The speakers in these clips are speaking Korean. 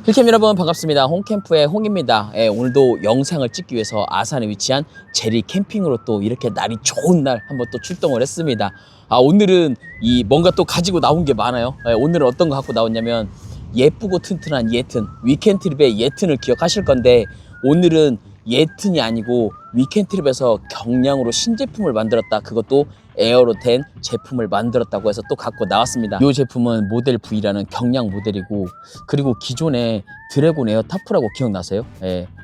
힐캠 여러분 반갑습니다. 홈캠프의 홍입니다. 오늘도 영상을 찍기 위해서 아산에 위치한 제리 캠핑으로 또 이렇게 날이 좋은 날 한번 또 출동을 했습니다. 오늘은 뭔가 또 가지고 나온 게 많아요. 오늘은 어떤 거 갖고 나왔냐면 예쁘고 튼튼한 예튼, 위켄드 트립의 예튼을 기억하실 건데 오늘은 예튼이 아니고 위켄드 트립에서 경량으로 신제품을 만들었다. 그것도 에어로 된 제품을 만들었다고 해서 또 갖고 나왔습니다. 이 제품은 모델 V라는 경량 모델이고, 그리고 기존에 드래곤 에어 타프라고 기억나세요?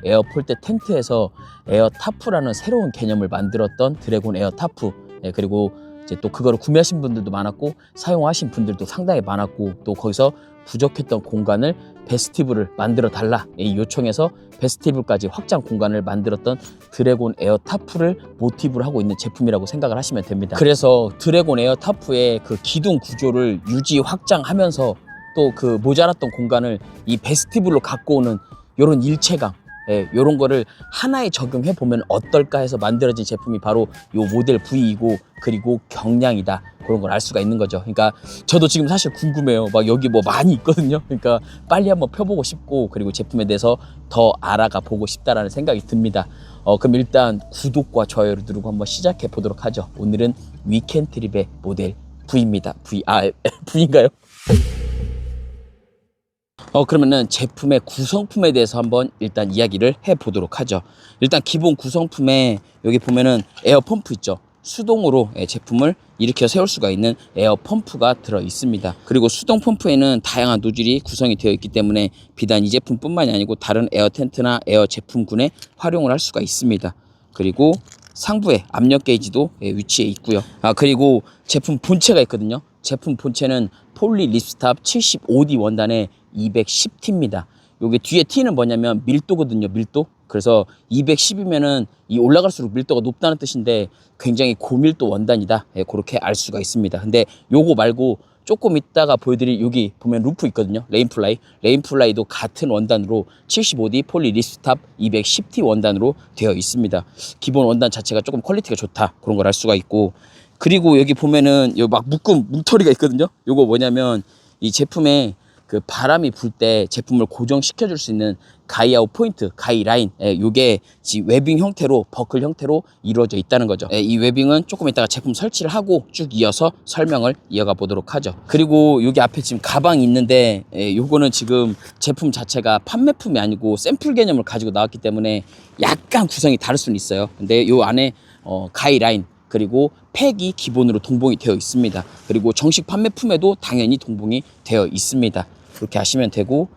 에어 폴대 텐트에서 에어 타프라는 새로운 개념을 만들었던 드래곤 에어 타프. 그리고 이제 또 그거를 구매하신 분들도 많았고 사용하신 분들도 상당히 많았고, 또 거기서 부족했던 공간을 베스티블을 만들어 달라 요청해서 베스티블까지 확장 공간을 만들었던 드래곤 에어 타프를 모티브로 하고 있는 제품이라고 생각을 하시면 됩니다. 그래서 드래곤 에어 타프의 그 기둥 구조를 유지 확장하면서 또 그 모자랐던 공간을 이 베스티블로 갖고 오는 이런 일체감, 이런 거를 하나에 적용해 보면 어떨까 해서 만들어진 제품이 바로 이 모델 V이고, 그리고 경량이다, 그런 걸 알 수가 있는 거죠. 그러니까 저도 지금 사실 궁금해요. 막 여기 뭐 많이 있거든요. 그러니까 빨리 한번 펴보고 싶고, 그리고 제품에 대해서 더 알아가 보고 싶다라는 생각이 듭니다. 그럼 일단 구독과 좋아요를 누르고 한번 시작해 보도록 하죠. 오늘은 위켄드 트립의 모델 V입니다. V인가요? 그러면은 제품의 구성품에 대해서 한번 일단 이야기를 해보도록 하죠. 일단 기본 구성품에 여기 보면은 에어 펌프 있죠. 수동으로 제품을 일으켜 세울 수가 있는 에어 펌프가 들어 있습니다. 그리고 수동 펌프에는 다양한 노즐이 구성이 되어 있기 때문에 비단 이 제품뿐만이 아니고 다른 에어 텐트나 에어 제품군에 활용을 할 수가 있습니다. 그리고 상부에 압력 게이지도 위치해 있고요. 그리고 제품 본체가 있거든요. 제품 본체는 폴리 립스탑 75D 원단의 210T입니다. 여기 뒤에 T는 뭐냐면 밀도거든요. 밀도. 그래서 210이면은 이 올라갈수록 밀도가 높다는 뜻인데 굉장히 고밀도 원단이다. 그렇게 알 수가 있습니다. 근데 요거 말고 조금 이따가 보여드릴 여기 보면 루프 있거든요. 레인플라이도 같은 원단으로 75D 폴리 립스탑 210T 원단으로 되어 있습니다. 기본 원단 자체가 조금 퀄리티가 좋다, 그런 걸 알 수가 있고, 그리고 여기 보면은 요 막 묶음 뭉터리가 있거든요. 요거 뭐냐면 이 제품에 그 바람이 불 때 제품을 고정시켜 줄 수 있는 가이아웃 포인트, 가이라인, 요게 웨빙 형태로, 버클 형태로 이루어져 있다는 거죠. 이 웨빙은 조금 이따가 제품 설치를 하고 쭉 이어서 설명을 이어가 보도록 하죠. 그리고 여기 앞에 지금 가방이 있는데, 요거는 지금 제품 자체가 판매품이 아니고 샘플 개념을 가지고 나왔기 때문에 약간 구성이 다를 수는 있어요. 근데 요 안에 가이라인 그리고 팩이 기본으로 동봉이 되어 있습니다. 그리고 정식 판매품에도 당연히 동봉이 되어 있습니다. 그렇게 하시면 되고,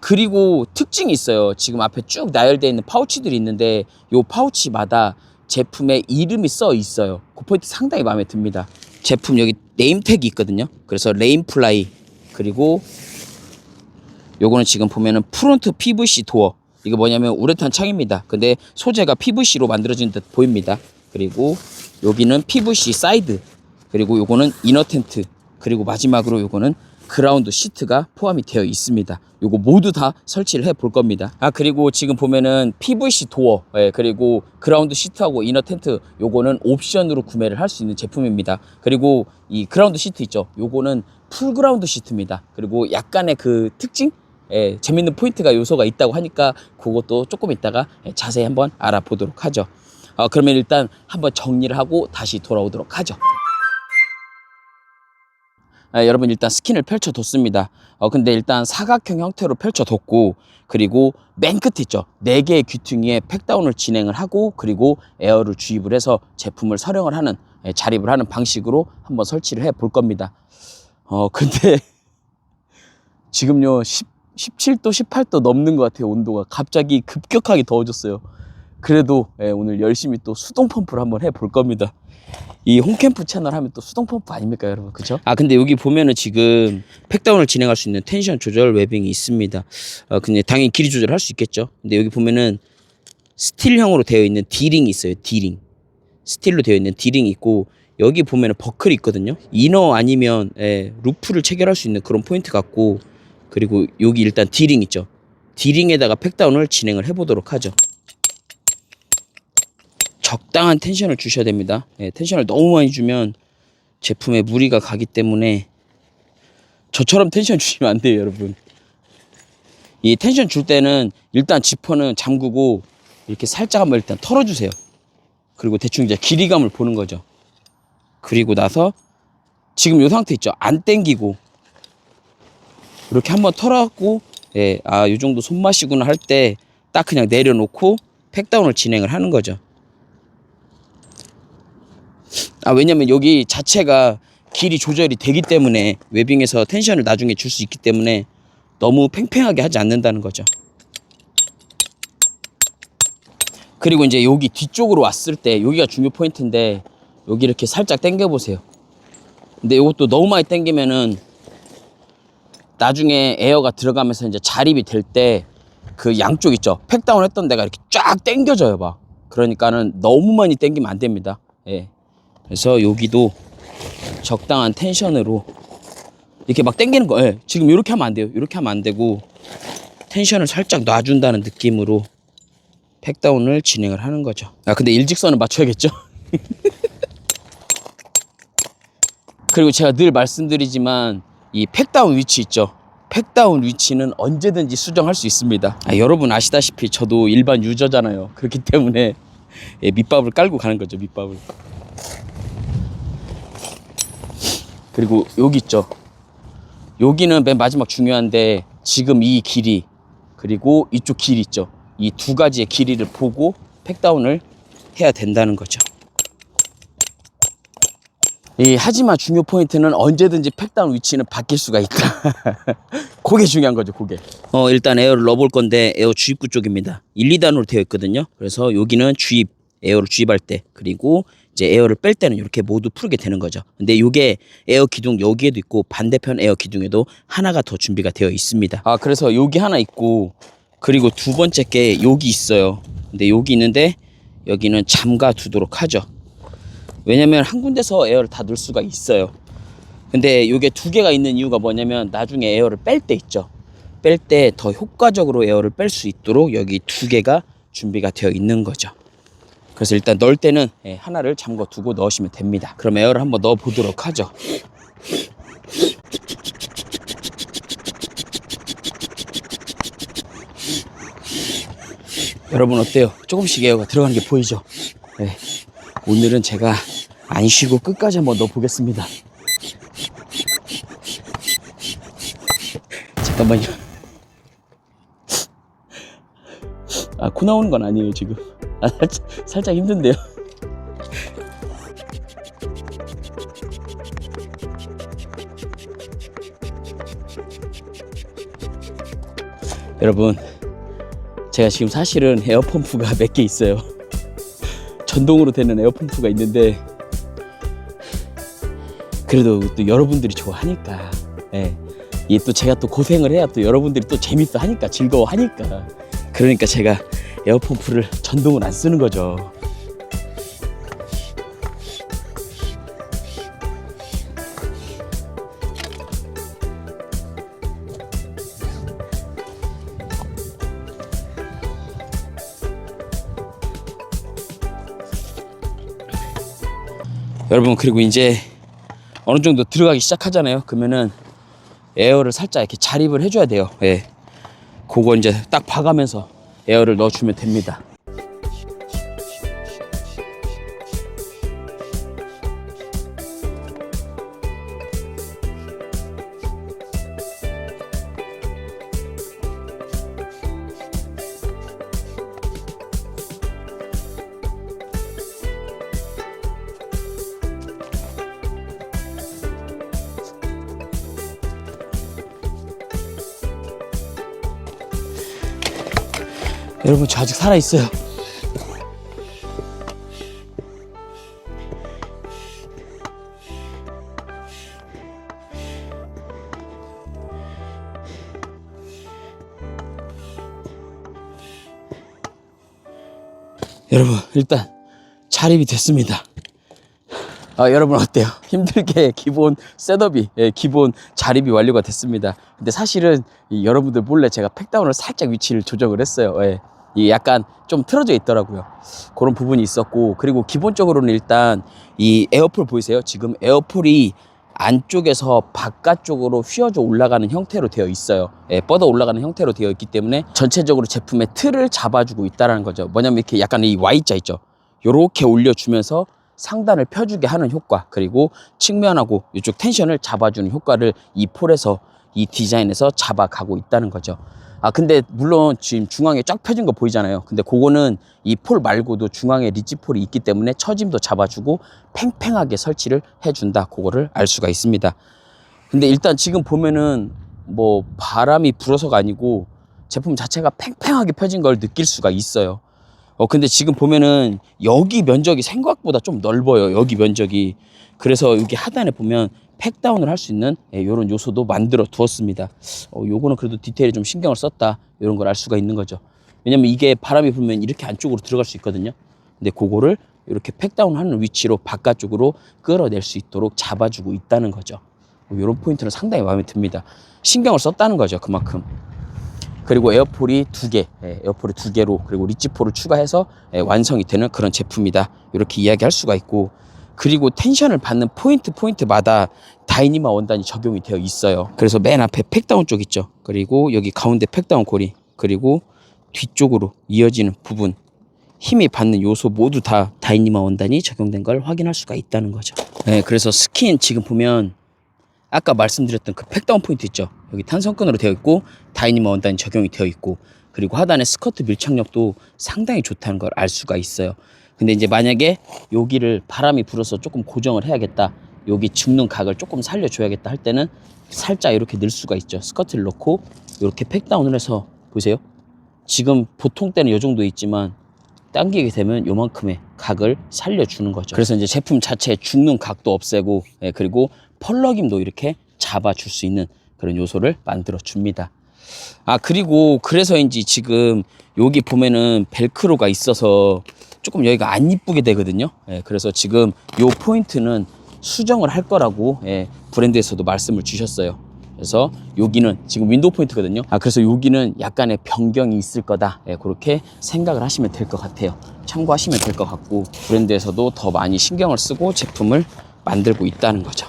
그리고 특징이 있어요. 지금 앞에 쭉 나열되어 있는 파우치들이 있는데 이 파우치마다 제품의 이름이 써 있어요. 그 포인트 상당히 마음에 듭니다. 제품 여기 네임택이 있거든요. 그래서 레인플라이, 그리고 요거는 지금 보면은 프론트 PVC 도어, 이거 뭐냐면 우레탄 창입니다. 근데 소재가 PVC로 만들어진 듯 보입니다. 그리고 여기는 PVC 사이드, 그리고 요거는 이너 텐트, 그리고 마지막으로 요거는 그라운드 시트가 포함이 되어 있습니다. 요거 모두 다 설치를 해 볼 겁니다. 그리고 지금 보면은 PVC 도어, 그리고 그라운드 시트하고 이너 텐트, 요거는 옵션으로 구매를 할 수 있는 제품입니다. 그리고 이 그라운드 시트 있죠. 요거는 풀 그라운드 시트입니다. 그리고 약간의 그 특징, 재밌는 포인트가 요소가 있다고 하니까 그것도 조금 이따가 자세히 한번 알아보도록 하죠. 그러면 일단 한번 정리를 하고 다시 돌아오도록 하죠. 여러분 일단 스킨을 펼쳐뒀습니다. 근데 일단 사각형 형태로 펼쳐뒀고, 그리고 맨 끝에 있죠. 4개의 귀퉁이에 팩다운을 진행을 하고, 그리고 에어를 주입을 해서 제품을 설형을 하는, 자립을 하는 방식으로 한번 설치를 해 볼 겁니다. 근데 지금요 17도 18도 넘는 것 같아요. 온도가 갑자기 급격하게 더워졌어요. 그래도 오늘 열심히 또 수동 펌프를 한번 해볼 겁니다. 이 홈캠프 채널 하면 또 수동 펌프 아닙니까, 여러분? 그쵸? 근데 여기 보면은 지금 팩다운을 진행할 수 있는 텐션 조절 웨빙이 있습니다. 근데 당연히 길이 조절할 수 있겠죠. 근데 여기 보면은 스틸형으로 되어 있는 D링이 있어요. D링. 스틸로 되어 있는 D링이 있고, 여기 보면은 버클이 있거든요. 이너 아니면 루프를 체결할 수 있는 그런 포인트 같고, 그리고 여기 일단 D링 있죠. D링에다가 팩다운을 진행을 해보도록 하죠. 적당한 텐션을 주셔야 됩니다. 텐션을 너무 많이 주면 제품에 무리가 가기 때문에 저처럼 텐션 주시면 안 돼요, 여러분. 이 텐션 줄 때는 일단 지퍼는 잠그고 이렇게 살짝 한번 일단 털어주세요. 그리고 대충 이제 길이감을 보는 거죠. 그리고 나서 지금 이 상태 있죠. 안 당기고 이렇게 한번 털어갖고 예, 아, 이 정도 손맛이구나 할 때 딱 그냥 내려놓고 팩다운을 진행을 하는 거죠. 아, 왜냐면 여기 자체가 길이 조절이 되기 때문에 웨빙에서 텐션을 나중에 줄 수 있기 때문에 너무 팽팽하게 하지 않는다는 거죠. 그리고 이제 여기 뒤쪽으로 왔을 때 여기가 중요 포인트인데 여기 이렇게 살짝 당겨 보세요. 근데 이것도 너무 많이 당기면은 나중에 에어가 들어가면서 이제 자립이 될 때 그 양쪽 있죠. 팩다운 했던 데가 이렇게 쫙 당겨져요, 막. 그러니까는 너무 많이 당기면 안 됩니다. 예. 그래서 여기도 적당한 텐션으로 이렇게 막 당기는 거. 예. 지금 이렇게 하면 안 돼요. 이렇게 하면 안 되고 텐션을 살짝 놔준다는 느낌으로 팩다운을 진행을 하는 거죠. 아, 근데 일직선을 맞춰야겠죠? 그리고 제가 늘 말씀드리지만 이 팩다운 위치 있죠. 팩다운 위치는 언제든지 수정할 수 있습니다. 아, 여러분 아시다시피 저도 일반 유저잖아요. 그렇기 때문에 예, 밑밥을 깔고 가는 거죠. 밑밥을. 그리고 여기 있죠. 여기는 맨 마지막 중요한데 지금 이 길이 그리고 이쪽 길이 있죠. 이 두 가지의 길이를 보고 팩다운을 해야 된다는 거죠. 하지만 중요 포인트는 언제든지 팩다운 위치는 바뀔 수가 있다. 그게 중요한 거죠, 그게. 일단 에어를 넣어볼 건데 에어 주입구 쪽입니다. 1, 2단으로 되어 있거든요. 그래서 여기는 주입, 에어를 주입할 때, 그리고 이제 에어를 뺄 때는 이렇게 모두 풀게 되는 거죠. 근데 이게 에어 기둥 여기에도 있고 반대편 에어 기둥에도 하나가 더 준비가 되어 있습니다. 아, 그래서 여기 하나 있고 그리고 두 번째 게 여기 있어요. 근데 여기 있는데 여기는 잠가 두도록 하죠. 왜냐면 한 군데서 에어를 다 넣을 수가 있어요. 근데 이게 두 개가 있는 이유가 뭐냐면 나중에 에어를 뺄 때 있죠. 뺄 때 더 효과적으로 에어를 뺄 수 있도록 여기 두 개가 준비가 되어 있는 거죠. 그래서 일단 넣을 때는 하나를 잠궈 두고 넣으시면 됩니다. 그럼 에어를 한번 넣어 보도록 하죠. 여러분 어때요? 조금씩 에어가 들어가는 게 보이죠? 네. 오늘은 제가 안 쉬고 끝까지 한번 넣어 보겠습니다. 잠깐만요. 아, 코 나오는 건 아니에요 지금. 아, 살짝 힘든데요. 여러분, 제가 지금 사실은 에어펌프가 몇 개 있어요. 전동으로 되는 에어펌프가 있는데 그래도 또 여러분들이 좋아하니까, 예. 이게 또 제가 또 고생을 해야 또 여러분들이 또 재밌어 하니까, 즐거워 하니까, 그러니까 제가 에어펌프를 전동을 안 쓰는 거죠. 여러분, 그리고 이제 어느 정도 들어가기 시작하잖아요. 그러면은 에어를 살짝 이렇게 자립을 해줘야 돼요. 예. 그거 이제 딱 봐가면서 에어를 넣어주면 됩니다. 여러분, 저 아직 살아있어요. 여러분, 일단 자립이 됐습니다. 아, 여러분 어때요? 힘들게 기본 셋업이, 기본 자립이 완료가 됐습니다. 근데 사실은 여러분들 몰래 제가 팩다운을 살짝 위치를 조정을 했어요. 이 약간 좀 틀어져 있더라고요. 그런 부분이 있었고, 그리고 기본적으로는 일단 이 에어폴 보이세요? 지금 에어폴이 안쪽에서 바깥쪽으로 휘어져 올라가는 형태로 되어 있어요. 뻗어 올라가는 형태로 되어 있기 때문에 전체적으로 제품의 틀을 잡아주고 있다는 거죠. 뭐냐면 이렇게 약간 이 Y자 있죠. 요렇게 올려주면서 상단을 펴주게 하는 효과, 그리고 측면하고 이쪽 텐션을 잡아주는 효과를 이 폴에서, 이 디자인에서 잡아가고 있다는 거죠. 근데 물론 지금 중앙에 쫙 펴진 거 보이잖아요. 근데 그거는 이 폴 말고도 중앙에 리지 폴이 있기 때문에 처짐도 잡아주고 팽팽하게 설치를 해준다, 그거를 알 수가 있습니다. 근데 일단 지금 보면은 뭐 바람이 불어서가 아니고 제품 자체가 팽팽하게 펴진 걸 느낄 수가 있어요. 근데 지금 보면은 여기 면적이 생각보다 좀 넓어요. 여기 면적이. 그래서 여기 하단에 보면 팩다운을 할 수 있는 이런 요소도 만들어 두었습니다. 요거는 그래도 디테일에 좀 신경을 썼다, 이런 걸 알 수가 있는 거죠. 왜냐면 이게 바람이 불면 이렇게 안쪽으로 들어갈 수 있거든요. 근데 그거를 이렇게 팩다운 하는 위치로 바깥쪽으로 끌어낼 수 있도록 잡아주고 있다는 거죠. 이런 포인트는 상당히 마음에 듭니다. 신경을 썼다는 거죠, 그만큼. 그리고 에어폴이 2개, 에어폴이 2개로, 그리고 리치폴을 추가해서 완성이 되는 그런 제품이다, 이렇게 이야기할 수가 있고, 그리고 텐션을 받는 포인트마다 다이니마 원단이 적용이 되어 있어요. 그래서 맨 앞에 팩다운 쪽 있죠. 그리고 여기 가운데 팩다운 고리, 그리고 뒤쪽으로 이어지는 부분, 힘이 받는 요소 모두 다 다이니마 원단이 적용된 걸 확인할 수가 있다는 거죠. 그래서 스킨 지금 보면 아까 말씀드렸던 그 팩다운 포인트 있죠. 여기 탄성끈으로 되어 있고 다이니마 원단이 적용이 되어 있고, 그리고 하단의 스커트 밀착력도 상당히 좋다는 걸 알 수가 있어요. 근데 이제 만약에 여기를 바람이 불어서 조금 고정을 해야겠다, 여기 죽는 각을 조금 살려줘야겠다 할 때는 살짝 이렇게 넣을 수가 있죠. 스커트를 넣고 이렇게 팩다운을 해서, 보세요. 지금 보통 때는 이 정도 있지만 당기게 되면 요만큼의 각을 살려주는 거죠. 그래서 이제 제품 자체의 죽는 각도 없애고, 그리고 펄럭임도 이렇게 잡아줄 수 있는 그런 요소를 만들어 줍니다. 그리고 그래서인지 지금 여기 보면은 벨크로가 있어서 조금 여기가 안 이쁘게 되거든요. 그래서 지금 요 포인트는 수정을 할 거라고 브랜드에서도 말씀을 주셨어요. 그래서 여기는 지금 윈도우 포인트거든요. 그래서 여기는 약간의 변경이 있을 거다, 그렇게 생각을 하시면 될 것 같아요. 참고하시면 될 것 같고, 브랜드에서도 더 많이 신경을 쓰고 제품을 만들고 있다는 거죠.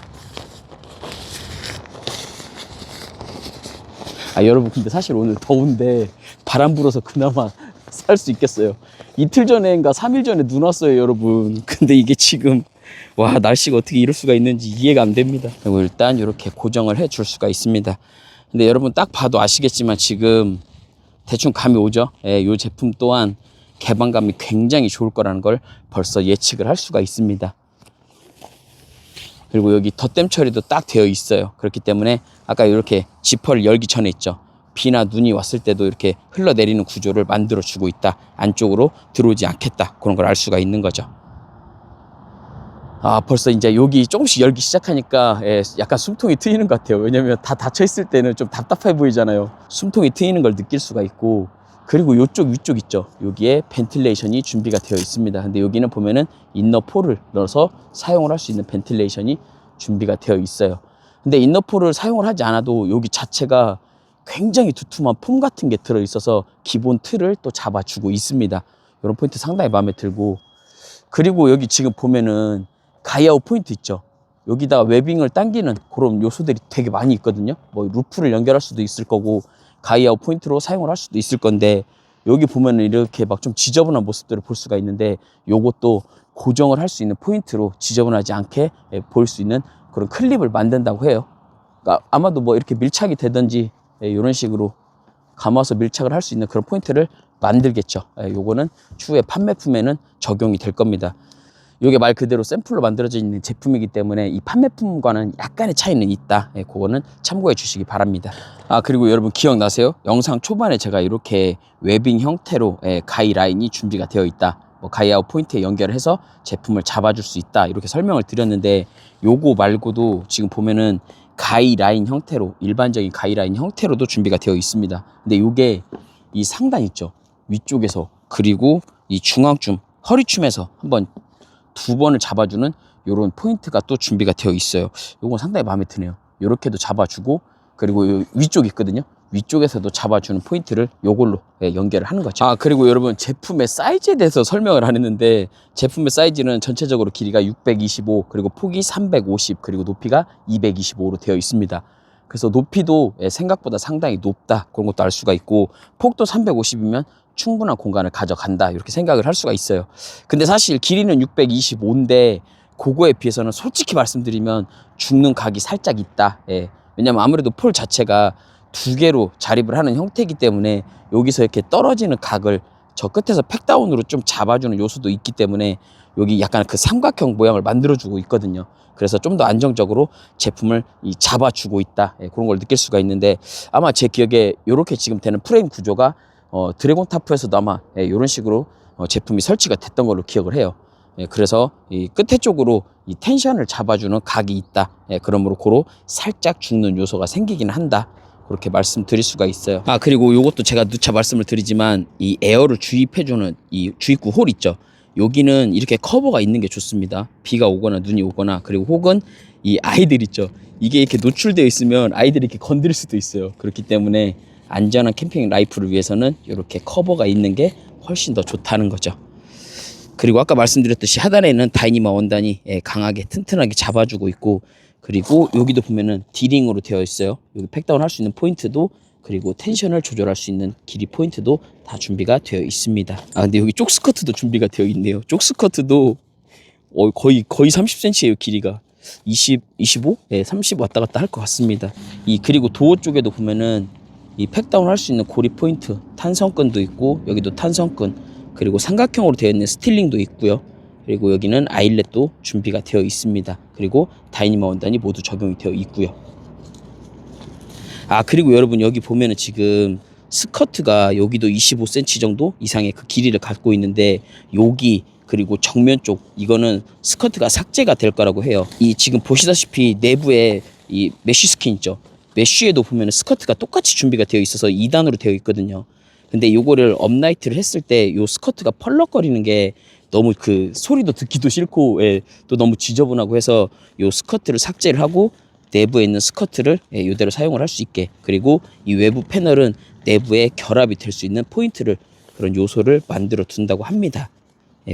여러분, 근데 사실 오늘 더운데 바람 불어서 그나마 살 수 있겠어요. 이틀 전에인가 3일 전에 눈 왔어요, 여러분. 근데 이게 지금, 와, 날씨가 어떻게 이럴 수가 있는지 이해가 안 됩니다. 그리고 일단 이렇게 고정을 해 줄 수가 있습니다. 근데 여러분 딱 봐도 아시겠지만 지금 대충 감이 오죠. 이 제품 또한 개방감이 굉장히 좋을 거라는 걸 벌써 예측을 할 수가 있습니다. 그리고 여기 덧댐 처리도 딱 되어 있어요. 그렇기 때문에 아까 이렇게 지퍼를 열기 전에 있죠. 비나 눈이 왔을 때도 이렇게 흘러내리는 구조를 만들어 주고 있다, 안쪽으로 들어오지 않겠다, 그런 걸 알 수가 있는 거죠. 벌써 이제 여기 조금씩 열기 시작하니까 약간 숨통이 트이는 것 같아요. 왜냐면 다 닫혀 있을 때는 좀 답답해 보이잖아요. 숨통이 트이는 걸 느낄 수가 있고, 그리고 이쪽 위쪽 있죠. 여기에 벤틸레이션이 준비가 되어 있습니다. 근데 여기는 보면은 이너폴을 넣어서 사용을 할 수 있는 벤틸레이션이 준비가 되어 있어요. 근데 이너폴을 사용을 하지 않아도 여기 자체가 굉장히 두툼한 폼 같은 게 들어 있어서 기본 틀을 또 잡아주고 있습니다. 이런 포인트 상당히 마음에 들고, 그리고 여기 지금 보면은 가이아웃 포인트 있죠. 여기다가 웨빙을 당기는 그런 요소들이 되게 많이 있거든요. 뭐 루프를 연결할 수도 있을 거고, 가이아웃 포인트로 사용을 할 수도 있을 건데, 여기 보면은 이렇게 막 좀 지저분한 모습들을 볼 수가 있는데, 요것도 고정을 할 수 있는 포인트로 지저분하지 않게 보일 수 있는 그런 클립을 만든다고 해요. 그러니까 아마도 뭐 이렇게 밀착이 되든지 이런 식으로 감아서 밀착을 할 수 있는 그런 포인트를 만들겠죠. 요거는 추후에 판매품에는 적용이 될 겁니다. 이게 말 그대로 샘플로 만들어져 있는 제품이기 때문에 이 판매품과는 약간의 차이는 있다. 그거는 참고해 주시기 바랍니다. 그리고 여러분 기억나세요? 영상 초반에 제가 이렇게 웨빙 형태로 가이 라인이 준비가 되어 있다, 뭐 가이아웃 포인트에 연결해서 제품을 잡아줄 수 있다, 이렇게 설명을 드렸는데, 요거 말고도 지금 보면은 가이 라인 형태로, 일반적인 가이 라인 형태로도 준비가 되어 있습니다. 근데 요게 이 상단 있죠, 위쪽에서, 그리고 이 중앙쯤 허리춤에서 한번 2번을 잡아주는 요런 포인트가 또 준비가 되어 있어요. 요건 상당히 마음에 드네요. 요렇게도 잡아주고, 그리고 요 위쪽 있거든요. 위쪽에서도 잡아주는 포인트를 요걸로 연결을 하는 거죠. 아, 그리고 여러분 제품의 사이즈에 대해서 설명을 안 했는데, 제품의 사이즈는 전체적으로 길이가 625, 그리고 폭이 350, 그리고 높이가 225로 되어 있습니다. 그래서 높이도 생각보다 상당히 높다, 그런 것도 알 수가 있고, 폭도 350이면 충분한 공간을 가져간다, 이렇게 생각을 할 수가 있어요. 근데 사실 길이는 625인데 그거에 비해서는 솔직히 말씀드리면 죽는 각이 살짝 있다. 왜냐면 아무래도 폴 자체가 두 개로 자립을 하는 형태이기 때문에 여기서 이렇게 떨어지는 각을 저 끝에서 팩다운으로 좀 잡아주는 요소도 있기 때문에 여기 약간 그 삼각형 모양을 만들어주고 있거든요. 그래서 좀 더 안정적으로 제품을 잡아주고 있다, 그런 걸 느낄 수가 있는데, 아마 제 기억에 이렇게 지금 되는 프레임 구조가 드래곤 타프에서도 아마 이런 식으로 제품이 설치가 됐던 걸로 기억을 해요. 그래서 이 끝에 쪽으로 이 텐션을 잡아주는 각이 있다. 그러므로 고로 살짝 죽는 요소가 생기긴 한다, 그렇게 말씀드릴 수가 있어요. 아, 그리고 요것도 제가 누차 말씀을 드리지만, 이 에어를 주입해주는 이 주입구 홀 있죠. 여기는 이렇게 커버가 있는 게 좋습니다. 비가 오거나 눈이 오거나, 그리고 혹은 이 아이들 있죠. 이게 이렇게 노출되어 있으면 아이들이 이렇게 건드릴 수도 있어요. 그렇기 때문에 안전한 캠핑 라이프를 위해서는 이렇게 커버가 있는 게 훨씬 더 좋다는 거죠. 그리고 아까 말씀드렸듯이 하단에는 다이니마 원단이 강하게 튼튼하게 잡아주고 있고, 그리고 여기도 보면은 D링으로 되어 있어요. 여기 팩다운 할 수 있는 포인트도, 그리고 텐션을 조절할 수 있는 길이 포인트도 다 준비가 되어 있습니다. 아, 근데 여기 쪽 스커트도 준비가 되어 있네요. 쪽 스커트도 거의 30cm예요. 길이가 20, 25? 30 왔다 갔다 할 것 같습니다. 그리고 도어 쪽에도 보면은 이 팩다운 할 수 있는 고리 포인트, 탄성끈도 있고, 여기도 탄성끈, 그리고 삼각형으로 되어 있는 스틸링도 있고요. 그리고 여기는 아일렛도 준비가 되어 있습니다. 그리고 다이니마 원단이 모두 적용이 되어 있고요. 아, 그리고 여러분 여기 보면은 지금 스커트가 여기도 25cm 정도 이상의 그 길이를 갖고 있는데, 여기 그리고 정면 쪽 이거는 스커트가 삭제가 될 거라고 해요. 지금 보시다시피 내부에 이 메쉬 스킨 있죠. 메쉬에도 보면은 스커트가 똑같이 준비가 되어 있어서 2단으로 되어 있거든요. 근데 요거를 업라이트를 했을 때 요 스커트가 펄럭거리는 게 너무 그 소리도 듣기도 싫고, 또 너무 지저분하고 해서 요 스커트를 삭제를 하고 내부에 있는 스커트를 이대로 사용을 할 수 있게, 그리고 이 외부 패널은 내부에 결합이 될 수 있는 포인트를, 그런 요소를 만들어 둔다고 합니다.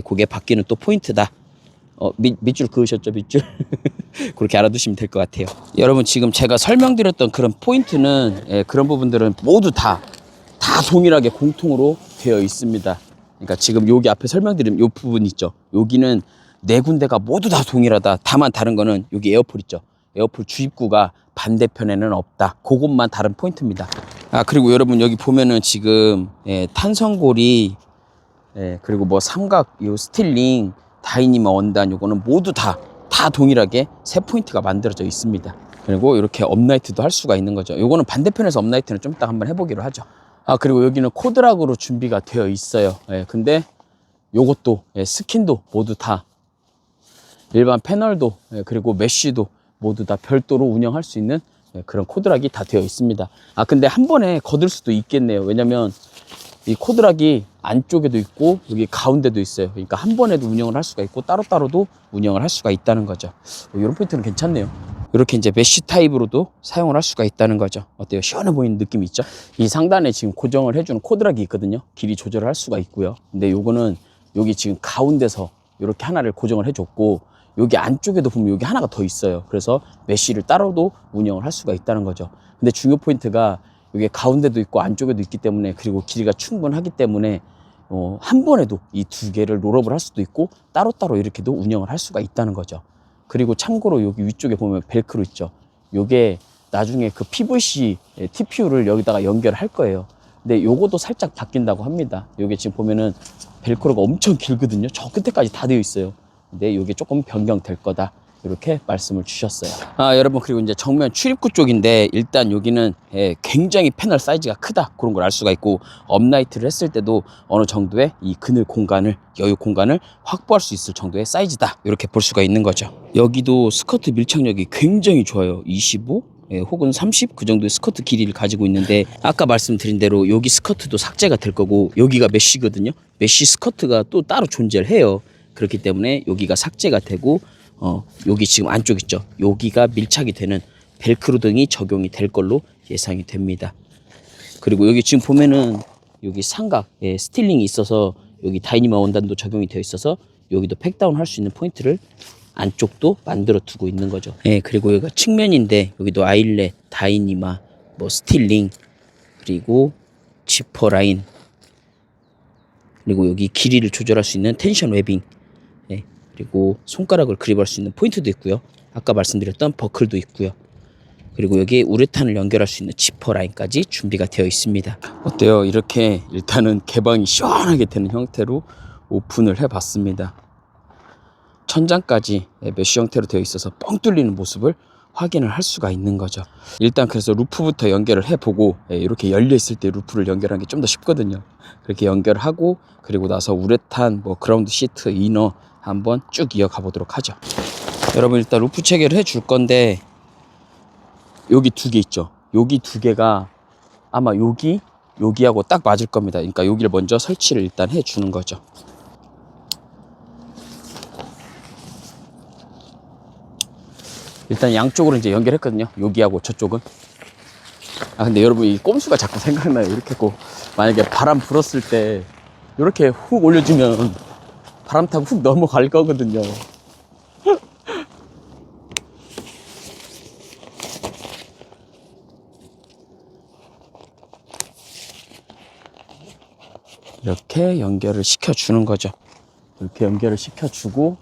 그게 바뀌는 또 포인트다. 밑줄 그으셨죠, 밑줄? 그렇게 알아두시면 될 것 같아요. 여러분 지금 제가 설명드렸던 그런 포인트는, 그런 부분들은 모두 다 동일하게 공통으로 되어 있습니다. 그러니까 지금 여기 앞에 설명드린 이 부분 있죠. 여기는 네 군데가 모두 다 동일하다. 다만 다른 거는 여기 에어폴 있죠. 에어폴 주입구가 반대편에는 없다. 그것만 다른 포인트입니다. 아, 그리고 여러분 여기 보면은 지금 탄성고리, 그리고 뭐 삼각 요 스틸링, 다이니마 원단, 요거는 모두 다 동일하게 세 포인트가 만들어져 있습니다. 그리고 이렇게 업라이트도 할 수가 있는 거죠. 요거는 반대편에서 업라이트는 좀 이따 한번 해보기로 하죠. 아, 그리고 여기는 코드락으로 준비가 되어 있어요. 근데 요것도 스킨도 모두 다 일반 패널도, 그리고 메쉬도 모두 다 별도로 운영할 수 있는 그런 코드락이 다 되어 있습니다. 아, 근데 한 번에 거둘 수도 있겠네요. 왜냐면 이 코드락이 안쪽에도 있고 여기 가운데도 있어요. 그러니까 한 번에도 운영을 할 수가 있고 따로따로도 운영을 할 수가 있다는 거죠. 이런 포인트는 괜찮네요. 이렇게 이제 메쉬 타입으로도 사용을 할 수가 있다는 거죠. 어때요? 시원해 보이는 느낌이 있죠? 이 상단에 지금 고정을 해주는 코드락이 있거든요. 길이 조절을 할 수가 있고요. 근데 요거는 여기 지금 가운데서 이렇게 하나를 고정을 해줬고, 여기 안쪽에도 보면 여기 하나가 더 있어요. 그래서 메쉬를 따로도 운영을 할 수가 있다는 거죠. 근데 중요 포인트가 여기 가운데도 있고 안쪽에도 있기 때문에, 그리고 길이가 충분하기 때문에 한 번에도 이 두 개를 롤업을 할 수도 있고 따로따로 이렇게도 운영을 할 수가 있다는 거죠. 그리고 참고로 여기 위쪽에 보면 벨크로 있죠. 요게 나중에 그 PVC TPU를 여기다가 연결할 거예요. 근데 요것도 살짝 바뀐다고 합니다. 요게 지금 보면은 벨크로가 엄청 길거든요. 저 끝에까지 다 되어 있어요. 근데 요게 조금 변경될 거다, 이렇게 말씀을 주셨어요. 아, 여러분, 그리고 이제 정면 출입구 쪽인데, 일단 여기는 굉장히 패널 사이즈가 크다, 그런 걸 알 수가 있고, 업라이트를 했을 때도 어느 정도의 이 그늘 공간을, 여유 공간을 확보할 수 있을 정도의 사이즈다, 이렇게 볼 수가 있는 거죠. 여기도 스커트 밀착력이 굉장히 좋아요. 25? 혹은 30? 그 정도의 스커트 길이를 가지고 있는데, 아까 말씀드린 대로 여기 스커트도 삭제가 될 거고, 여기가 메쉬거든요. 메쉬 스커트가 또 따로 존재를 해요. 그렇기 때문에 여기가 삭제가 되고, 여기 지금 안쪽 있죠. 여기가 밀착이 되는 벨크로 등이 적용이 될 걸로 예상이 됩니다. 그리고 여기 지금 보면은 여기 삼각 스틸링이 있어서 여기 다이니마 원단도 적용이 되어 있어서 여기도 팩다운 할 수 있는 포인트를 안쪽도 만들어 두고 있는 거죠. 그리고 여기가 측면인데 여기도 아일렛, 다이니마, 뭐 스틸링, 그리고 지퍼 라인, 그리고 여기 길이를 조절할 수 있는 텐션 웨빙, 그리고 손가락을 그립할 수 있는 포인트도 있고요. 아까 말씀드렸던 버클도 있고요. 그리고 여기에 우레탄을 연결할 수 있는 지퍼 라인까지 준비가 되어 있습니다. 어때요? 이렇게 일단은 개방이 시원하게 되는 형태로 오픈을 해봤습니다. 천장까지 메쉬 형태로 되어 있어서 뻥 뚫리는 모습을 확인을 할 수가 있는 거죠. 일단 그래서 루프부터 연결을 해보고 이렇게 열려 있을 때 루프를 연결하는 게 좀 더 쉽거든요. 그렇게 연결하고 그리고 나서 우레탄, 뭐 그라운드 시트, 이너 한번 쭉 이어가 보도록 하죠. 여러분 일단 루프 체계를 해줄 건데 여기 두 개 있죠. 여기 두 개가 아마 여기하고 딱 맞을 겁니다. 그러니까 여기를 먼저 설치를 일단 해주는 거죠. 일단 양쪽으로 이제 연결했거든요. 여기하고 저쪽은. 근데 여러분 이 꼼수가 자꾸 생각나요. 이렇게 꼭 만약에 바람 불었을 때 이렇게 훅 올려주면 바람 타고 훅 넘어갈 거거든요. 이렇게 연결을 시켜주는 거죠. 이렇게 연결을 시켜주고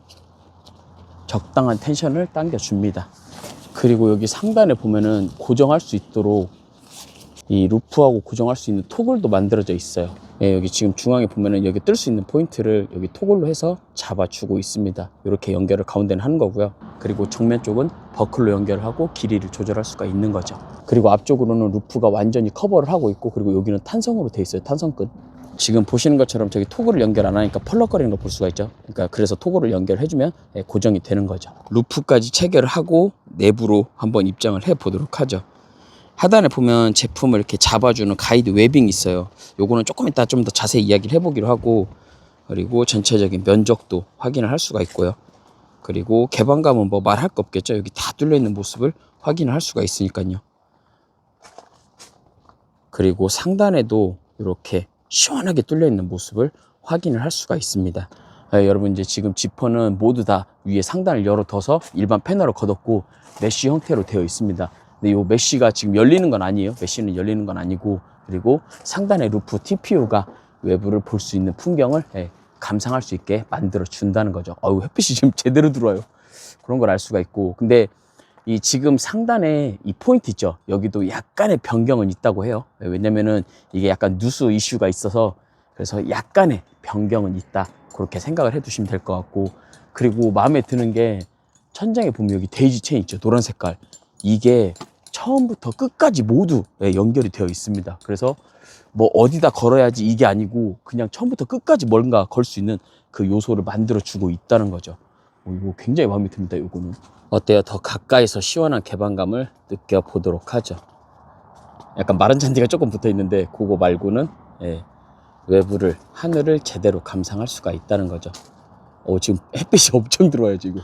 적당한 텐션을 당겨줍니다. 그리고 여기 상단에 보면은 고정할 수 있도록 이 루프하고 고정할 수 있는 토글도 만들어져 있어요. 여기 지금 중앙에 보면은 여기 뜰 수 있는 포인트를 여기 토글로 해서 잡아주고 있습니다. 이렇게 연결을 가운데는 하는 거고요. 그리고 정면 쪽은 버클로 연결하고 길이를 조절할 수가 있는 거죠. 그리고 앞쪽으로는 루프가 완전히 커버를 하고 있고, 그리고 여기는 탄성으로 돼 있어요. 탄성끈. 지금 보시는 것처럼 저기 토글을 연결 안 하니까 펄럭거리는 거 볼 수가 있죠. 그러니까 그래서 토글을 연결해주면 고정이 되는 거죠. 루프까지 체결을 하고 내부로 한번 입장을 해 보도록 하죠. 하단에 보면 제품을 이렇게 잡아주는 가이드 웨빙이 있어요. 요거는 조금 이따 좀 더 자세히 이야기를 해보기로 하고, 그리고 전체적인 면적도 확인을 할 수가 있고요. 그리고 개방감은 뭐 말할 거 없겠죠. 여기 다 뚫려 있는 모습을 확인을 할 수가 있으니까요. 그리고 상단에도 이렇게 시원하게 뚫려 있는 모습을 확인을 할 수가 있습니다. 여러분 이제 지금 지퍼는 모두 다 위에 상단을 열어둬서 일반 패널을 걷었고 메쉬 형태로 되어 있습니다. 근데 이 메쉬가 지금 열리는 건 아니에요. 메쉬는 열리는 건 아니고, 그리고 상단의 루프 TPU가 외부를 볼 수 있는 풍경을 감상할 수 있게 만들어 준다는 거죠. 햇빛이 지금 제대로 들어와요. 그런 걸 알 수가 있고, 근데 이 지금 상단에 이 포인트 있죠. 여기도 약간의 변경은 있다고 해요. 왜냐면은 이게 약간 누수 이슈가 있어서, 그래서 약간의 변경은 있다. 그렇게 생각을 해 두시면 될 것 같고, 그리고 마음에 드는 게 천장에 보면 여기 데이지 체인 있죠. 노란 색깔. 이게 처음부터 끝까지 모두 연결이 되어 있습니다. 그래서 뭐 어디다 걸어야지 이게 아니고 그냥 처음부터 끝까지 뭔가 걸 수 있는 그 요소를 만들어 주고 있다는 거죠. 이거 굉장히 마음에 듭니다. 이거는 어때요? 더 가까이서 시원한 개방감을 느껴보도록 하죠. 약간 마른 잔디가 조금 붙어 있는데 그거 말고는 외부를, 하늘을 제대로 감상할 수가 있다는 거죠. 지금 햇빛이 엄청 들어와요 지금.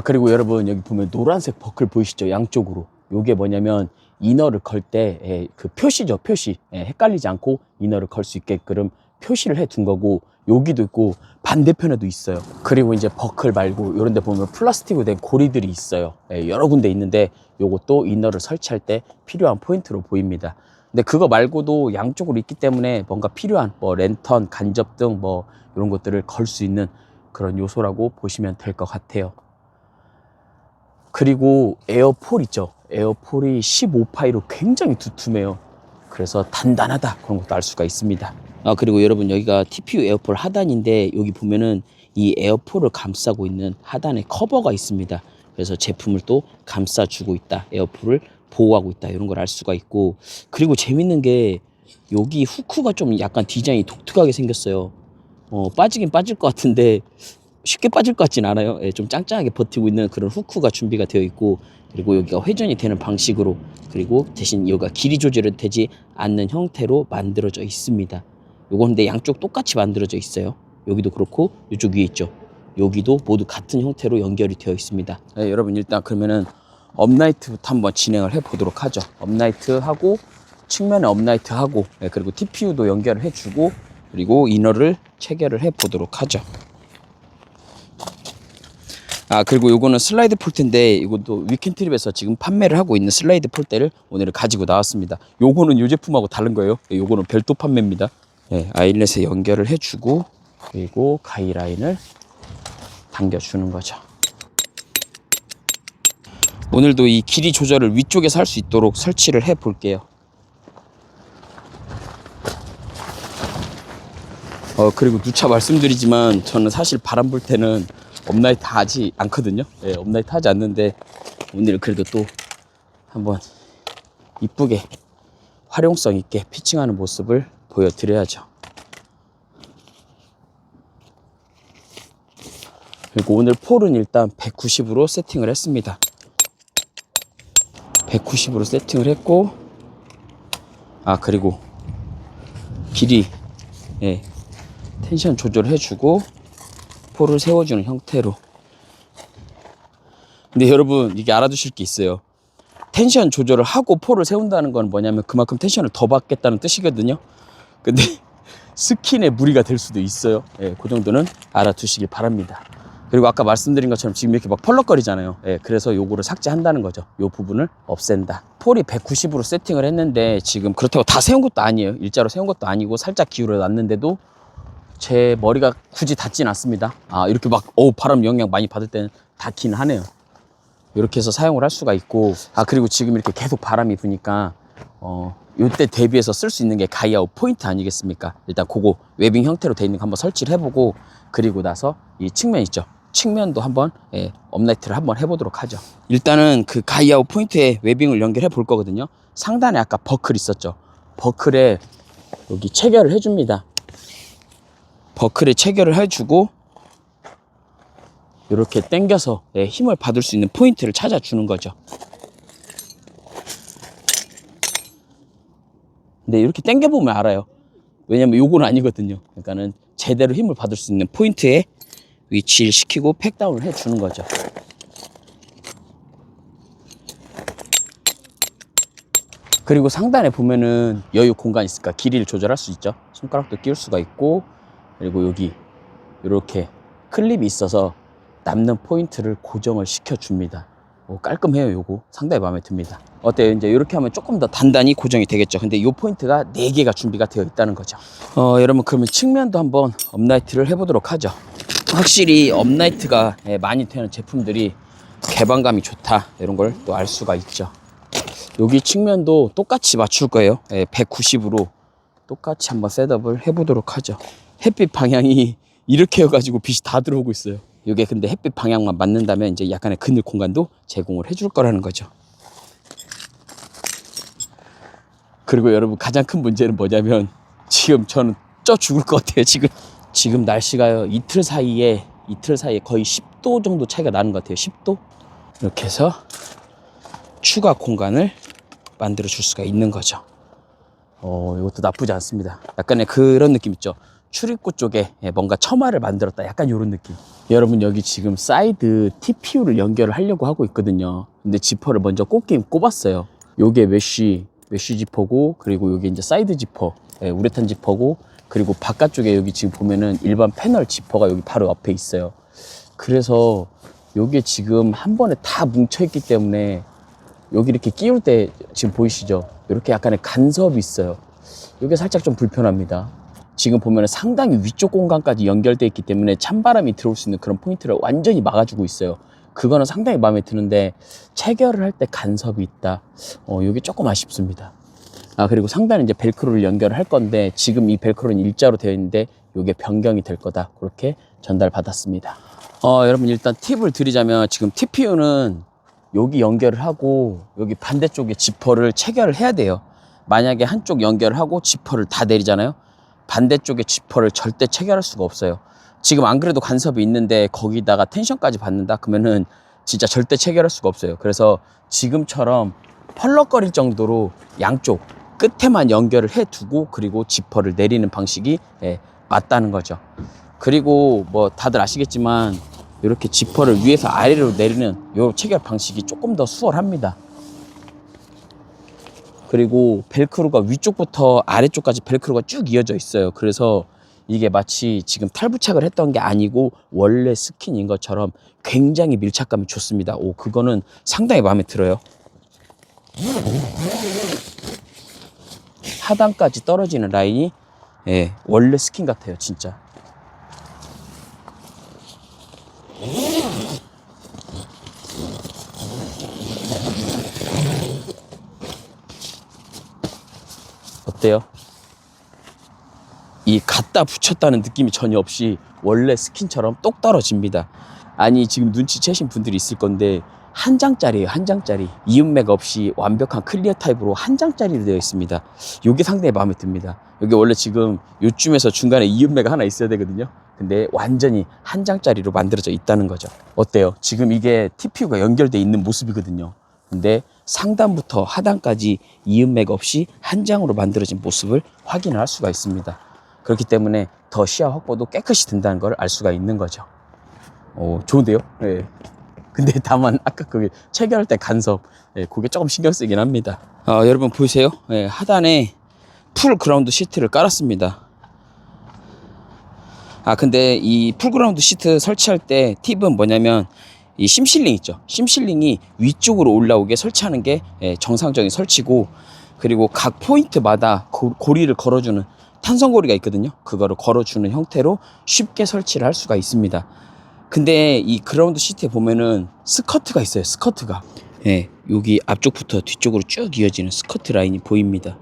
그리고 여러분 여기 보면 노란색 버클 보이시죠? 양쪽으로. 요게 뭐냐면 이너를 걸 때 그 표시죠. 표시. 헷갈리지 않고 이너를 걸 수 있게끔 표시를 해 둔 거고, 여기도 있고 반대편에도 있어요. 그리고 이제 버클 말고 이런 데 보면 플라스틱으로 된 고리들이 있어요. 여러 군데 있는데 요것도 이너를 설치할 때 필요한 포인트로 보입니다. 근데 그거 말고도 양쪽으로 있기 때문에 뭔가 필요한 뭐 랜턴, 간접등 뭐 이런 것들을 걸 수 있는 그런 요소라고 보시면 될 것 같아요. 그리고 에어폴 있죠. 에어폴이 15파이로 굉장히 두툼해요. 그래서 단단하다, 그런 것도 알 수가 있습니다. 그리고 여러분 여기가 TPU 에어폴 하단인데 여기 보면은 이 에어폴을 감싸고 있는 하단에 커버가 있습니다. 그래서 제품을 또 감싸주고 있다, 에어폴을 보호하고 있다, 이런 걸 알 수가 있고, 그리고 재밌는 게 여기 후크가 좀 약간 디자인이 독특하게 생겼어요. 빠지긴 빠질 것 같은데 쉽게 빠질 것 같진 않아요. 좀 짱짱하게 버티고 있는 그런 후크가 준비가 되어 있고, 그리고 여기가 회전이 되는 방식으로, 그리고 대신 여기가 길이 조절이 되지 않는 형태로 만들어져 있습니다. 요건 근데 양쪽 똑같이 만들어져 있어요. 여기도 그렇고 이쪽 위에 있죠. 여기도 모두 같은 형태로 연결이 되어 있습니다. 여러분 일단 그러면은 업라이트부터 한번 진행을 해 보도록 하죠. 업라이트 하고 측면에 업라이트 하고, 그리고 TPU도 연결을 해주고, 그리고 이너를 체결을 해 보도록 하죠. 그리고 요거는 슬라이드 폴대인데, 이것도 위켄트립에서 지금 판매를 하고 있는 슬라이드 폴대를 오늘 가지고 나왔습니다. 요거는 요 제품하고 다른 거예요. 요거는 별도 판매입니다. 아일렛에 연결을 해주고, 그리고 가이라인을 당겨주는 거죠. 오늘도 이 길이 조절을 위쪽에서 할 수 있도록 설치를 해 볼게요. 그리고 누차 말씀드리지만 저는 사실 바람 불 때는 업라이트 하지 않거든요. 업라이트 하지 않는데 오늘 그래도 또 한번 이쁘게 활용성 있게 피칭하는 모습을 보여드려야죠. 그리고 오늘 폴은 일단 190으로 세팅을 했습니다. 190으로 세팅을 했고, 그리고 길이 텐션 조절을 해주고 폴을 세워주는 형태로. 근데 여러분, 이게 알아두실 게 있어요. 텐션 조절을 하고 폴을 세운다는 건 뭐냐면 그만큼 텐션을 더 받겠다는 뜻이거든요. 근데 스킨에 무리가 될 수도 있어요. 그 정도는 알아두시길 바랍니다. 그리고 아까 말씀드린 것처럼 지금 이렇게 막 펄럭거리잖아요. 그래서 요거를 삭제한다는 거죠. 요 부분을 없앤다. 폴이 190으로 세팅을 했는데 지금 그렇다고 다 세운 것도 아니에요. 일자로 세운 것도 아니고 살짝 기울여 놨는데도 제 머리가 굳이 닿진 않습니다. 이렇게 막 바람 영향 많이 받을 때는 닿긴 하네요. 이렇게 해서 사용을 할 수가 있고, 그리고 지금 이렇게 계속 바람이 부니까 요때 대비해서 쓸 수 있는 게 가이아웃 포인트 아니겠습니까? 일단 그거 웨빙 형태로 돼 있는 거 한번 설치를 해보고, 그리고 나서 이 측면 있죠? 측면도 한번 업라이트를 한번 해보도록 하죠. 일단은 그 가이아웃 포인트에 웨빙을 연결해 볼 거거든요. 상단에 아까 버클 있었죠? 버클에 여기 체결을 해줍니다. 버클에 체결을 해주고 이렇게 당겨서 힘을 받을 수 있는 포인트를 찾아주는 거죠. 근데 이렇게 당겨보면 알아요. 왜냐면 요건 아니거든요. 그러니까는 제대로 힘을 받을 수 있는 포인트에 위치를 시키고 팩다운을 해주는 거죠. 그리고 상단에 보면은 여유 공간이 있으니까 길이를 조절할 수 있죠. 손가락도 끼울 수가 있고, 그리고 여기 이렇게 클립이 있어서 남는 포인트를 고정을 시켜줍니다. 깔끔해요. 요거 상당히 마음에 듭니다. 어때요? 이제 이렇게 하면 조금 더 단단히 고정이 되겠죠. 근데 이 포인트가 4개가 준비가 되어 있다는 거죠. 여러분, 그러면 측면도 한번 업라이트를 해보도록 하죠. 확실히 업라이트가 많이 되는 제품들이 개방감이 좋다, 이런 걸 또 알 수가 있죠. 여기 측면도 똑같이 맞출 거예요. 190으로 똑같이 한번 셋업을 해보도록 하죠. 햇빛 방향이 이렇게 해가지고 빛이 다 들어오고 있어요. 이게 근데 햇빛 방향만 맞는다면 이제 약간의 그늘 공간도 제공을 해줄 거라는 거죠. 그리고 여러분, 가장 큰 문제는 뭐냐면 지금 저는 쪄 죽을 것 같아요. 지금 날씨가요, 이틀 사이에 거의 10도 정도 차이가 나는 것 같아요. 10도. 이렇게 해서 추가 공간을 만들어 줄 수가 있는 거죠. 이것도 나쁘지 않습니다. 약간의 그런 느낌 있죠. 출입구 쪽에 뭔가 처마를 만들었다, 약간 이런 느낌. 여러분, 여기 지금 사이드 TPU를 연결을 하려고 하고 있거든요. 근데 지퍼를 먼저 꼽긴 꼽았어요. 요게 메쉬 지퍼고, 그리고 여기 이제 사이드 지퍼, 우레탄 지퍼고, 그리고 바깥쪽에 여기 지금 보면은 일반 패널 지퍼가 여기 바로 옆에 있어요. 그래서 요게 지금 한 번에 다 뭉쳐있기 때문에 여기 이렇게 끼울 때 지금 보이시죠? 이렇게 약간의 간섭이 있어요. 이게 살짝 좀 불편합니다. 지금 보면 상당히 위쪽 공간까지 연결되어 있기 때문에 찬바람이 들어올 수 있는 그런 포인트를 완전히 막아주고 있어요. 그거는 상당히 마음에 드는데 체결을 할 때 간섭이 있다. 이게 조금 아쉽습니다. 그리고 상단에 이제 벨크로를 연결을 할 건데 지금 이 벨크로는 일자로 되어 있는데 이게 변경이 될 거다. 그렇게 전달받았습니다. 여러분, 일단 팁을 드리자면 지금 TPU는 여기 연결을 하고 여기 반대쪽에 지퍼를 체결을 해야 돼요. 만약에 한쪽 연결을 하고 지퍼를 다 내리잖아요. 반대쪽에 지퍼를 절대 체결할 수가 없어요. 지금 안 그래도 간섭이 있는데 거기다가 텐션까지 받는다? 그러면은 진짜 절대 체결할 수가 없어요. 그래서 지금처럼 펄럭거릴 정도로 양쪽 끝에만 연결을 해두고 그리고 지퍼를 내리는 방식이 맞다는 거죠. 그리고 뭐 다들 아시겠지만 이렇게 지퍼를 위에서 아래로 내리는 이 체결 방식이 조금 더 수월합니다. 그리고 벨크로가 위쪽부터 아래쪽까지 벨크로가 쭉 이어져 있어요. 그래서 이게 마치 지금 탈부착을 했던 게 아니고 원래 스킨인 것처럼 굉장히 밀착감이 좋습니다. 오, 그거는 상당히 마음에 들어요. 하단까지 떨어지는 라인이 예, 원래 스킨 같아요, 진짜. 어때요? 이 갖다 붙였다는 느낌이 전혀 없이 원래 스킨처럼 똑 떨어집니다. 아니, 지금 눈치채신 분들이 있을 건데 한 장짜리예요, 한 장짜리. 이음매가 없이 완벽한 클리어 타입으로 한 장짜리로 되어 있습니다. 이게 상당히 마음에 듭니다. 여기 원래 지금 요쯤에서 중간에 이음매가 하나 있어야 되거든요. 근데 완전히 한 장짜리로 만들어져 있다는 거죠. 어때요? 지금 이게 TPU가 연결되어 있는 모습이거든요. 근데 상단부터 하단까지 이음매가 없이 한 장으로 만들어진 모습을 확인할 수가 있습니다. 그렇기 때문에 더 시야 확보도 깨끗이 된다는 걸 알 수가 있는 거죠. 오, 좋은데요? 네. 근데 다만 아까 그 체결할 때 간섭, 예, 그게 조금 신경 쓰긴 합니다. 여러분 보이세요? 예, 하단에 풀 그라운드 시트를 깔았습니다. 근데 이 풀 그라운드 시트 설치할 때 팁은 뭐냐면 이 심실링 있죠? 심실링이 위쪽으로 올라오게 설치하는 게 정상적인 설치고, 그리고 각 포인트마다 고리를 걸어주는 탄성고리가 있거든요. 그거를 걸어주는 형태로 쉽게 설치를 할 수가 있습니다. 근데 이 그라운드 시트에 보면은 스커트가 있어요. 스커트가. 예, 여기 앞쪽부터 뒤쪽으로 쭉 이어지는 스커트 라인이 보입니다.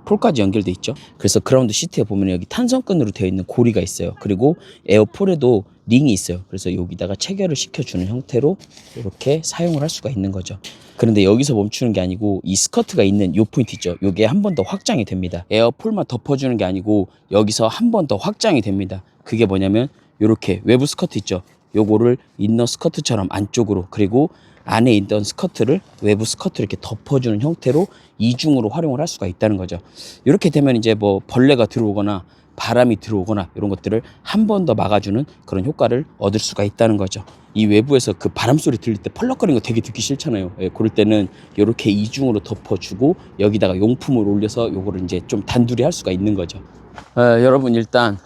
폴까지 연결돼 있죠. 그래서 그라운드 시트에 보면 여기 탄성끈으로 되어 있는 고리가 있어요. 그리고 에어폴에도 링이 있어요. 그래서 여기다가 체결을 시켜주는 형태로 이렇게 사용을 할 수가 있는 거죠. 그런데 여기서 멈추는 게 아니고 이 스커트가 있는 요 포인트 있죠. 요게 한 번 더 확장이 됩니다. 에어폴만 덮어주는 게 아니고 여기서 한 번 더 확장이 됩니다. 그게 뭐냐면 요렇게 외부 스커트 있죠. 요거를 이너 스커트처럼 안쪽으로, 그리고 안에 있던 스커트를 외부 스커트 이렇게 덮어주는 형태로 이중으로 활용을 할 수가 있다는 거죠. 이렇게 되면 이제 뭐 벌레가 들어오거나 바람이 들어오거나 이런 것들을 한 번 더 막아주는 그런 효과를 얻을 수가 있다는 거죠. 이 외부에서 그 바람 소리 들릴 때 펄럭거리는 거 되게 듣기 싫잖아요. 예, 그럴 때는 이렇게 이중으로 덮어주고 여기다가 용품을 올려서 요거를 이제 좀 단둘이 할 수가 있는 거죠. 여러분 일단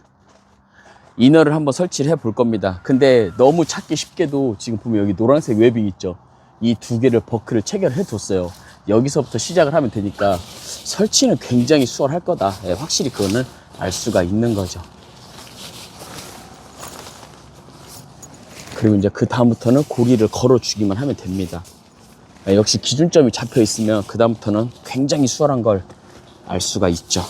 이너를 한번 설치를 해 볼 겁니다. 근데 너무 찾기 쉽게도 지금 보면 여기 노란색 웨빙 있죠. 이 두 개를 버클을 체결해 뒀어요. 여기서부터 시작을 하면 되니까 설치는 굉장히 수월할 거다. 예, 확실히 그거는 알 수가 있는 거죠. 그리고 이제 그 다음부터는 고리를 걸어주기만 하면 됩니다. 예, 역시 기준점이 잡혀 있으면 그 다음부터는 굉장히 수월한 걸 알 수가 있죠.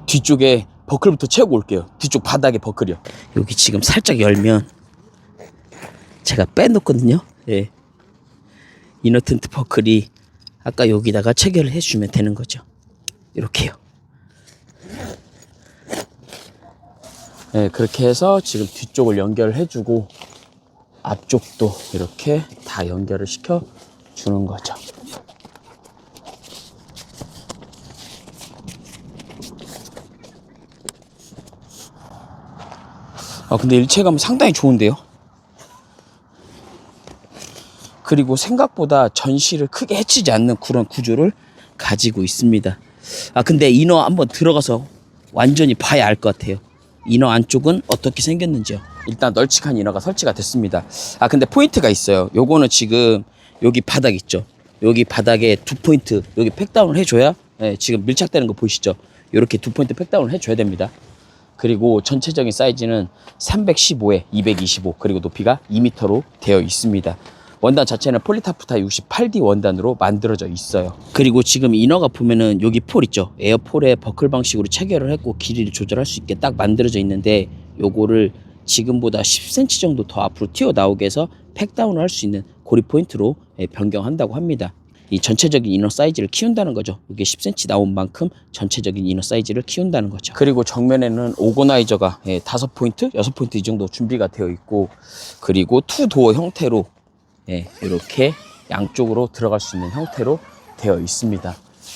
뒤쪽에 버클부터 채우고 올게요. 뒤쪽 바닥에 버클이요. 여기 지금 살짝 열면 제가 빼놓거든요. 예. 이너 틴트 버클이 아까 여기다가 체결을 해주면 되는 거죠. 이렇게요. 예, 그렇게 해서 지금 뒤쪽을 연결을 해주고 앞쪽도 이렇게 다 연결을 시켜 주는 거죠. 근데 일체감은 상당히 좋은데요. 그리고 생각보다 전시를 크게 해치지 않는 그런 구조를 가지고 있습니다. 근데 이너 한번 들어가서 완전히 봐야 알 것 같아요. 이너 안쪽은 어떻게 생겼는지요. 일단 널찍한 이너가 설치가 됐습니다. 근데 포인트가 있어요. 요거는 지금 여기 바닥 있죠. 여기 바닥에 두 포인트 여기 팩다운을 해줘야 지금 밀착되는 거 보이시죠. 이렇게 두 포인트 팩다운을 해줘야 됩니다. 그리고 전체적인 사이즈는 315에 225, 그리고 높이가 2m로 되어 있습니다. 원단 자체는 폴리타프타 68D 원단으로 만들어져 있어요. 그리고 지금 이너가 보면은 여기 폴 있죠. 에어폴에 버클 방식으로 체결을 했고 길이를 조절할 수 있게 딱 만들어져 있는데 요거를 지금보다 10cm 정도 더 앞으로 튀어나오게 해서 팩다운을 할 수 있는 고리 포인트로 변경한다고 합니다. 이 전체적인 이너 사이즈를 키운다는 거죠. 이게 10cm 나온 만큼 전체적인 이너 사이즈를 키운다는 거죠. 그리고 정면에는 오거나이저가 5포인트, 6포인트 이 정도 준비가 되어 있고, 그리고 투도어 형태로 이렇게 양쪽으로 들어갈 수 있는 형태로 되어 있습니다.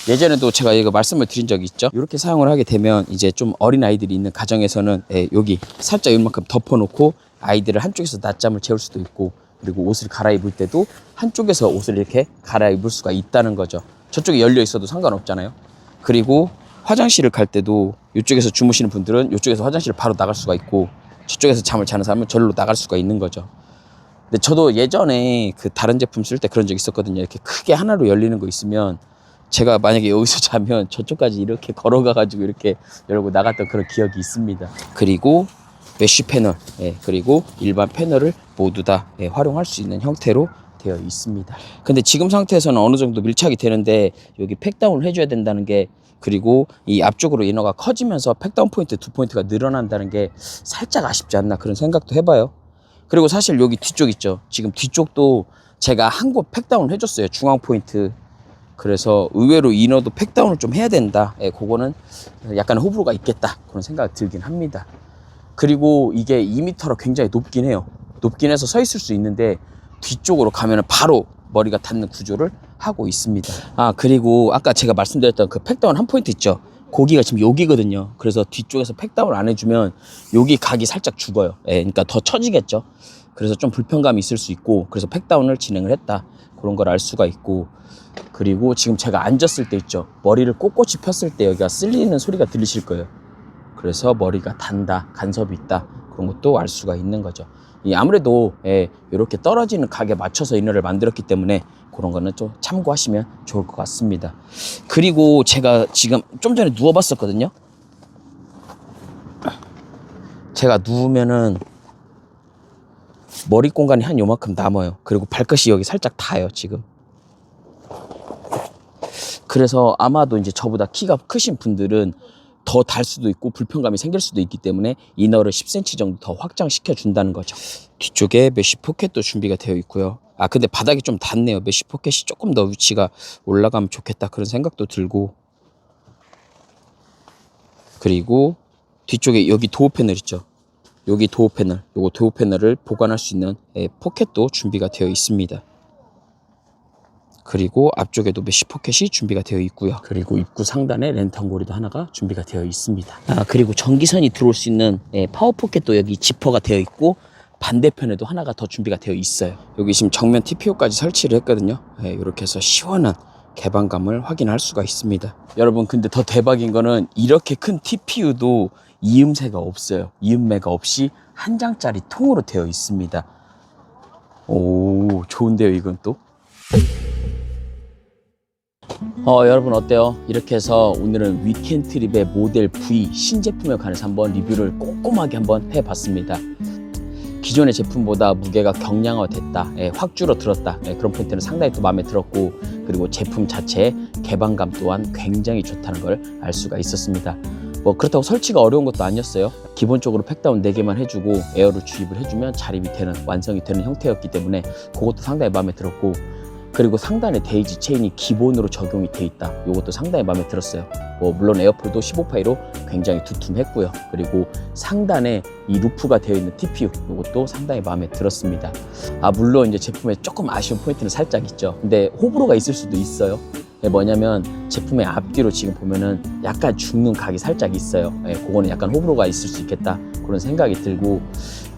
예전에도 제가 이거 말씀을 드린 적이 있죠. 이렇게 사용을 하게 되면 이제 좀 어린 아이들이 있는 가정에서는 여기 살짝 이만큼 덮어놓고 아이들을 한쪽에서 낮잠을 재울 수도 있고, 그리고 옷을 갈아입을 때도 한쪽에서 옷을 이렇게 갈아입을 수가 있다는 거죠. 저쪽에 열려 있어도 상관없잖아요. 그리고 화장실을 갈 때도 이쪽에서 주무시는 분들은 이쪽에서 화장실을 바로 나갈 수가 있고, 저쪽에서 잠을 자는 사람은 절로 나갈 수가 있는 거죠. 근데 저도 예전에 그 다른 제품 쓸 때 그런 적 있었거든요. 이렇게 크게 하나로 열리는 거 있으면 제가 만약에 여기서 자면 저쪽까지 이렇게 걸어가가지고 이렇게 열고 나갔던 그런 기억이 있습니다. 그리고 메쉬 패널, 그리고 일반 패널을 모두 다 활용할 수 있는 형태로 되어 있습니다. 근데 지금 상태에서는 어느 정도 밀착이 되는데 여기 팩다운을 해줘야 된다는 게, 그리고 이 앞쪽으로 이너가 커지면서 팩다운 포인트 2포인트가 늘어난다는 게 살짝 아쉽지 않나 그런 생각도 해봐요. 그리고 사실 여기 뒤쪽 있죠. 지금 뒤쪽도 제가 한 곳 팩다운 해줬어요. 중앙 포인트. 그래서 의외로 이너도 팩다운을 좀 해야 된다. 그거는 약간 호불호가 있겠다. 그런 생각이 들긴 합니다. 그리고 이게 2m라 굉장히 높긴 해요. 높긴 해서 서 있을 수 있는데 뒤쪽으로 가면 바로 머리가 닿는 구조를 하고 있습니다. 그리고 아까 제가 말씀드렸던 그 팩다운 한 포인트 있죠. 거기가 지금 여기거든요. 그래서 뒤쪽에서 팩다운을 안 해주면 여기 각이 살짝 죽어요. 그러니까 더 처지겠죠. 그래서 좀 불편감이 있을 수 있고, 그래서 팩다운을 진행을 했다. 그런 걸 알 수가 있고, 그리고 지금 제가 앉았을 때 있죠. 머리를 꼿꼿이 폈을 때 여기가 쓸리는 소리가 들리실 거예요. 그래서 머리가 단다, 간섭이 있다, 그런 것도 알 수가 있는 거죠. 아무래도 이렇게 떨어지는 각에 맞춰서 이너를 만들었기 때문에 그런 거는 좀 참고하시면 좋을 것 같습니다. 그리고 제가 지금 좀 전에 누워봤었거든요. 제가 누우면은 머리 공간이 한 요만큼 남아요. 그리고 발끝이 여기 살짝 닿아요, 지금. 그래서 아마도 이제 저보다 키가 크신 분들은 더 달 수도 있고 불편감이 생길 수도 있기 때문에 이너를 10cm 정도 더 확장시켜 준다는 거죠. 뒤쪽에 메쉬 포켓도 준비가 되어 있고요. 근데 바닥이 좀 닿네요. 메쉬 포켓이 조금 더 위치가 올라가면 좋겠다, 그런 생각도 들고. 그리고 뒤쪽에 여기 도어 패널 있죠. 여기 도어 패널, 요거 도어 패널을 보관할 수 있는 포켓도 준비가 되어 있습니다. 그리고 앞쪽에도 메쉬 포켓이 준비가 되어 있고요. 그리고 입구 상단에 랜턴 고리도 하나가 준비가 되어 있습니다. 그리고 전기선이 들어올 수 있는 파워 포켓도 여기 지퍼가 되어 있고, 반대편에도 하나가 더 준비가 되어 있어요. 여기 지금 정면 TPU까지 설치를 했거든요. 이렇게 해서 시원한 개방감을 확인할 수가 있습니다. 여러분, 근데 더 대박인 거는 이렇게 큰 TPU도 이음새가 없어요. 이음매가 없이 한 장짜리 통으로 되어 있습니다. 오, 좋은데요, 이건 또? 여러분 어때요? 이렇게 해서 오늘은 위켄드 트립의 모델 V 신제품에 관해서 한번 리뷰를 꼼꼼하게 한번 해봤습니다. 기존의 제품보다 무게가 경량화됐다, 확 줄어들었다, 그런 포인트는 상당히 또 마음에 들었고, 그리고 제품 자체의 개방감 또한 굉장히 좋다는 걸 알 수가 있었습니다. 그렇다고 설치가 어려운 것도 아니었어요. 기본적으로 팩다운 4개만 해주고 에어를 주입을 해주면 자립이 되는, 완성이 되는 형태였기 때문에 그것도 상당히 마음에 들었고, 그리고 상단에 데이지 체인이 기본으로 적용이 돼 있다. 이것도 상당히 마음에 들었어요. 물론 에어폴도 15파이로 굉장히 두툼했고요. 그리고 상단에 이 루프가 되어 있는 TPU, 이것도 상당히 마음에 들었습니다. 물론 이제 제품에 조금 아쉬운 포인트는 살짝 있죠. 근데 호불호가 있을 수도 있어요. 뭐냐면 제품의 앞뒤로 지금 보면은 약간 죽는 각이 살짝 있어요. 그거는 약간 호불호가 있을 수 있겠다, 그런 생각이 들고,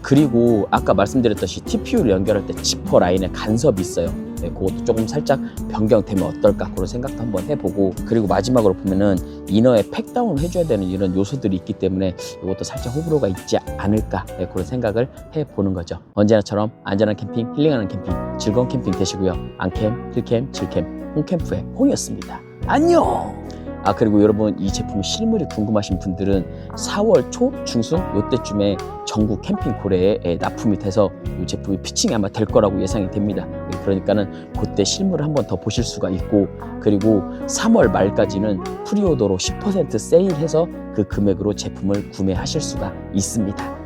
그리고 아까 말씀드렸듯이 TPU를 연결할 때 지퍼 라인에 간섭이 있어요. 그것도 조금 살짝 변경되면 어떨까, 그런 생각도 한번 해보고, 그리고 마지막으로 보면은 이너에 팩다운을 해줘야 되는 이런 요소들이 있기 때문에 이것도 살짝 호불호가 있지 않을까, 그런 생각을 해보는 거죠. 언제나처럼 안전한 캠핑, 힐링하는 캠핑, 즐거운 캠핑 되시고요. 안캠, 힐캠, 질캠, 홈캠프의 홍이었습니다. 안녕! 그리고 여러분, 이 제품 실물이 궁금하신 분들은 4월 초, 중순 요때쯤에 전국 캠핑 고래에 납품이 돼서 이 제품이 피칭이 아마 될 거라고 예상이 됩니다. 그러니까는 그때 실물을 한번 더 보실 수가 있고, 그리고 3월 말까지는 프리오더로 10% 세일해서 그 금액으로 제품을 구매하실 수가 있습니다.